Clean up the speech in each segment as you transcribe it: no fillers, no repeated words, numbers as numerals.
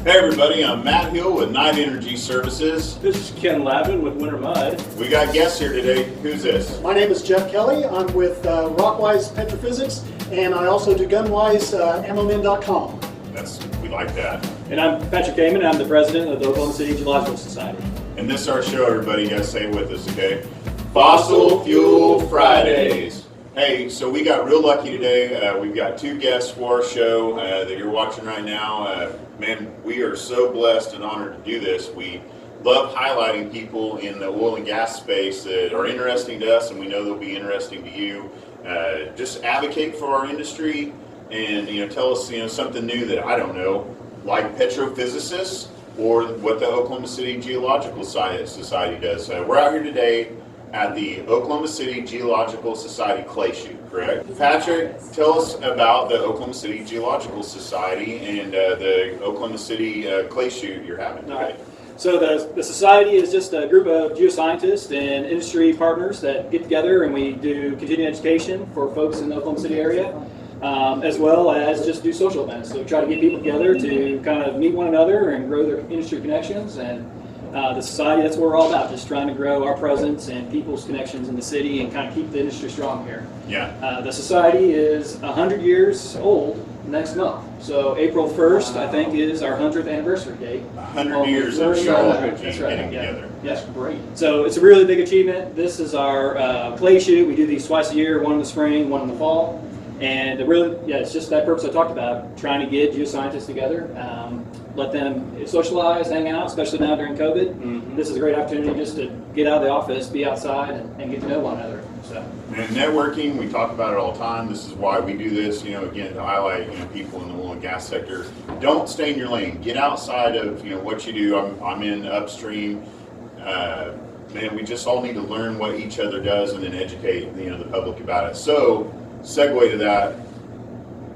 Hey everybody, I'm Matt Hill with Night Energy Services. This is Ken Lavin with Winter Mud. We got guests here today. Who's this? My name is Jeff Kelley. I'm with RockWise Petrophysics, and I also do GunWise, ammomin.com. We like that. And I'm Patrick Kamann. I'm the president of the Oklahoma City Geological Society. And this is our show, everybody. You gotta stay with us, okay? Fossil Fuel Fridays. Hey, so we got real lucky today. We've got two guests for our show that you're watching right now. Man, we are so blessed and honored to do this. We love highlighting people in the oil and gas space that are interesting to us, and we know they'll be interesting to you. Just advocate for our industry, and tell us something new that I don't know, like petrophysicists or what the Oklahoma City Geological Society does. We're out here today at the Oklahoma City Geological Society clay shoot, correct? Patrick, tell us about the Oklahoma City Geological Society and the Oklahoma City clay shoot you're having today. All right. So the society is just a group of geoscientists and industry partners that get together, and we do continuing education for folks in the Oklahoma City area, as well as just do social events. So we try to get people together to kind of meet one another and grow their industry connections. And the society, that's what we're all about, just trying to grow our presence and people's connections in the city and kind of keep the industry strong here. Yeah. The society is 100 years old next month. So April 1st, I think, is our 100th anniversary date. 100 years of geology That's right. getting together. That's great. So it's a really big achievement. This is our clay shoot. We do these twice a year, one in the spring, one in the fall. And it's just that purpose I talked about, trying to get geoscientists together, let them socialize, hang out, especially now during COVID. Mm-hmm. This is a great opportunity just to get out of the office, be outside, and get to know one another. So. And networking, we talk about it all the time. This is why we do this, again, to highlight, people in the oil and gas sector. Don't stay in your lane. Get outside of, what you do. I'm in upstream. Man, we just all need to learn what each other does and then educate, the public about it. So, segue to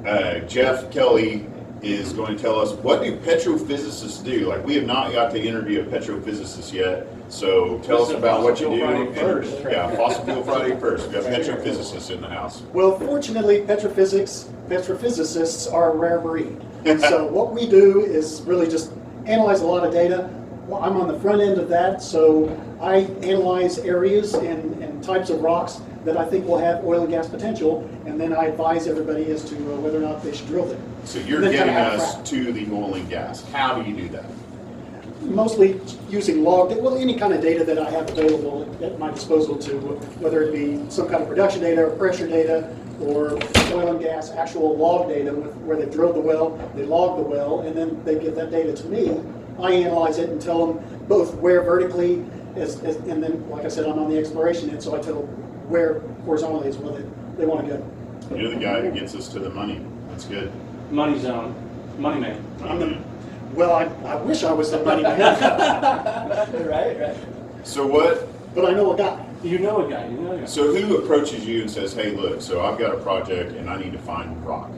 that, Jeff Kelley is going to tell us, what do petrophysicists do? Like, we have not got to interview a petrophysicist yet, so tell us about what you do. Yeah, Fossil Fuel Friday first. We've got petrophysicists in the house. Well, fortunately, petrophysicists are a rare breed. So what we do is really just analyze a lot of data. Well, I'm on the front end of that, so I analyze areas and types of rocks that I think will have oil and gas potential, and then I advise everybody as to whether or not they should drill them. So you're getting us to the oil and gas. How do you do that? Mostly using any kind of data that I have available at my disposal, to whether it be some kind of production data or pressure data or oil and gas actual log data where they drilled the well, they logged the well, and then they give that data to me. I analyze it and tell them both where vertically, and then, like I said, I'm on the exploration end, so I tell them where horizontally is where they want to go. You're the guy who gets us to the money. That's good. Money zone. Money man. Well, I wish I was the money man. Right. So what? But I know a guy. You know a guy. So who approaches you and says, hey, look, so I've got a project and I need to find rock?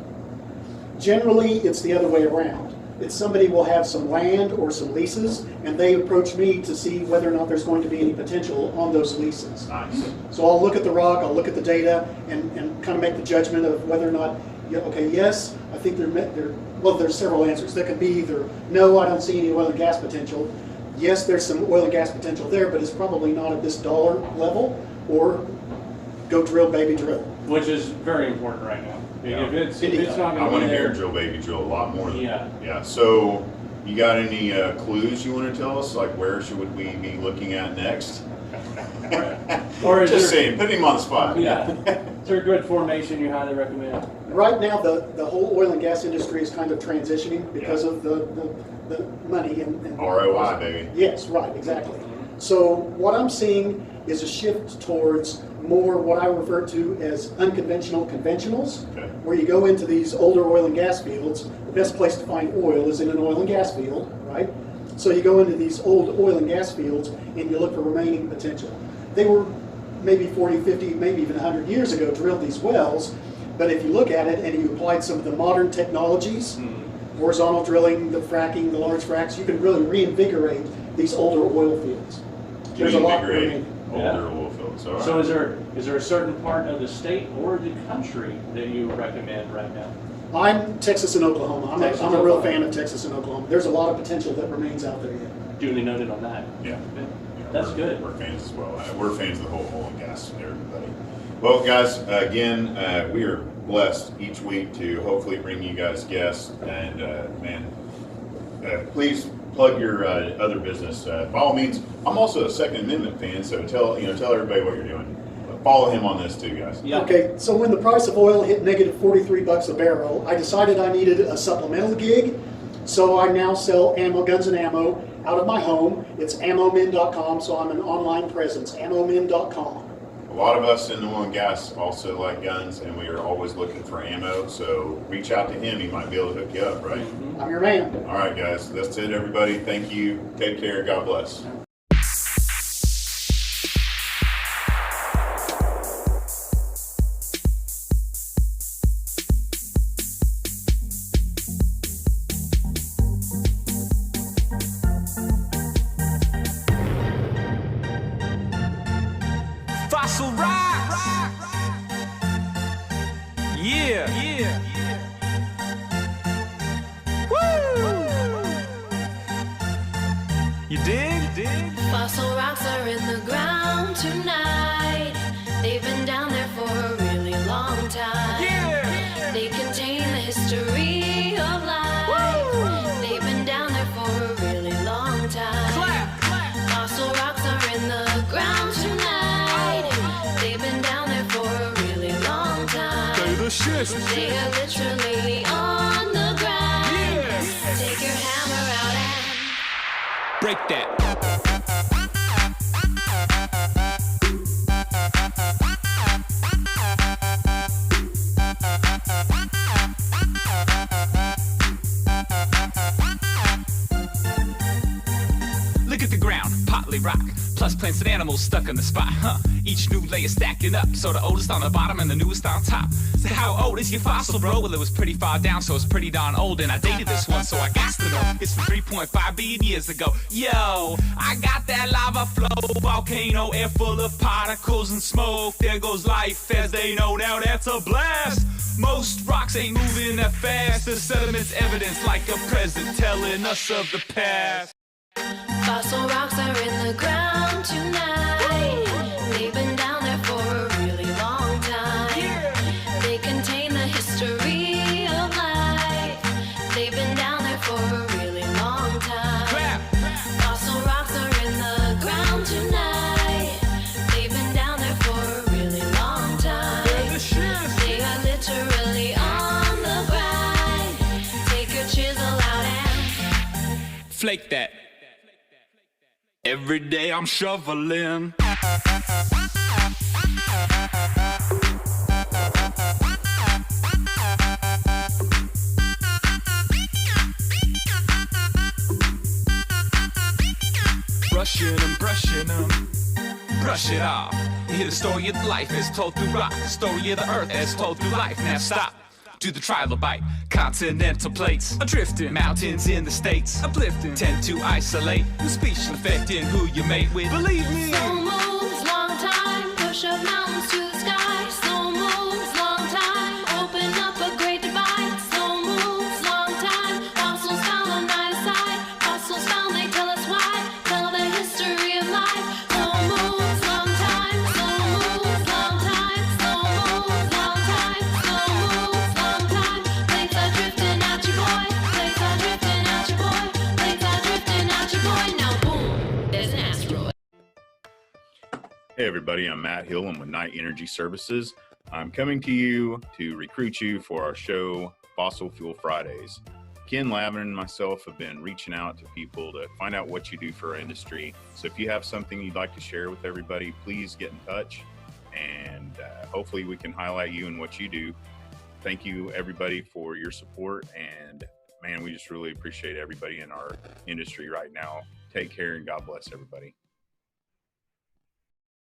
Generally, it's the other way around. It's somebody will have some land or some leases, and they approach me to see whether or not there's going to be any potential on those leases. Nice. So I'll look at the rock, I'll look at the data, and kind of make the judgment of whether or not, yes, I think there's several answers. There could be either, no, I don't see any oil and gas potential. Yes, there's some oil and gas potential there, but it's probably not at this dollar level, or go drill, baby, drill. Which is very important right now. Yeah. If it's not I want to be hear there, drill, baby, drill a lot more than Yeah. Yeah. So you got any clues you want to tell us? Like, where should we be looking at next? or is Just there, saying, put him on the spot. Yeah. Is there a good formation you highly recommend? Right now, the whole oil and gas industry is kind of transitioning because of the money and ROI, baby. Yes, right, exactly. So what I'm seeing is a shift towards more what I refer to as unconventional conventionals, Okay. where you go into these older oil and gas fields. The best place to find oil is in an oil and gas field, right? So you go into these old oil and gas fields and you look for remaining potential. They were maybe 40, 50, maybe even 100 years ago drilled these wells, but if you look at it and you applied some of the modern technologies, horizontal drilling, the fracking, the large fracks, you can really reinvigorate these older oil fields. There's a lot remaining. Older oil fields. All right. So is there a certain part of the state or the country that you recommend right now? I'm Texas and Oklahoma. I'm a real fan of Texas and Oklahoma. There's a lot of potential that remains out there yet. Duly noted on that. Yeah. That's we're, good. We're fans as well. We're fans of the whole oil and gas, everybody. Well, guys, again, we are blessed each week to hopefully bring you guys guests. And please plug your other business. By all means, I'm also a Second Amendment fan, so tell everybody what you're doing. Follow him on this too, guys. Yeah. Okay, so when the price of oil hit negative 43 bucks a barrel, I decided I needed a supplemental gig. So I now sell ammo, guns and ammo out of my home. It's ammomin.com, so I'm an online presence, ammomin.com. A lot of us in oil and gas also like guns, and we are always looking for ammo. So reach out to him; he might be able to hook you up, right? I'm your man. All right, guys, that's it, everybody. Thank you. Take care. God bless. Fossil rocks. Yeah. Woo. You dig? Fossil rocks are in the ground tonight. They've been down there for a really long time. Yeah. They contain the history of life. They've been down there for a really long time. Clap. Fossil rocks are in the ground tonight. They've been down there for a really long time. They are literally on the ground. Yeah. Take your hammer out and Break that. Look at the ground, partly rock, plus plants and animals stuck in the spot, huh? Each new layer stacking up, so the oldest on the bottom and the newest on top. So how old is your fossil, bro? Well, it was pretty far down, so it's pretty darn old, and I dated this one, so I got to know. It's from 3.5 billion years ago. Yo, I got that lava flow, volcano, air full of particles and smoke. There goes life as they know, now that's a blast. Most rocks ain't moving that fast. The sediment's evidence like a present telling us of the past. Fossil rocks are in the ground tonight. They've been down there for a really long time. They contain the history of life. They've been down there for a really long time. Clap. Fossil rocks are in the ground tonight. They've been down there for a really long time. They are literally on the grind. Take your chisel out and Flake that. Every day I'm shoveling. Brushing them. Brush it off. Hear the story of life as told through rock. The story of the earth as told through life. Now stop. Do the trilobite, continental plates, adrifting, mountains in the states, uplifting, tend to isolate, new species affecting who you mate with. Believe me. slow moves, long time, push up mountains to the sky. Slow moves, long time, open up a great divide. Slow moves, long time, fossils found on either side. Fossils found, they tell us why, tell the history of life. Slow moves, long time, slow moves, long time, slow moves, long time, slow moves, long time. Plates are drifting out your boy, plates are drifting out your boy, plates are drifting out your boy. Now boom, there's an asteroid. Hey everybody, I'm Matt Hill. I'm with Night Energy Services. I'm coming to you to recruit you for our show, Fossil Fuel Fridays. Ken, Lavin, and myself have been reaching out to people to find out what you do for our industry. So if you have something you'd like to share with everybody, please get in touch, and hopefully we can highlight you and what you do. Thank you everybody for your support, and man, we just really appreciate everybody in our industry right now. Take care and God bless everybody.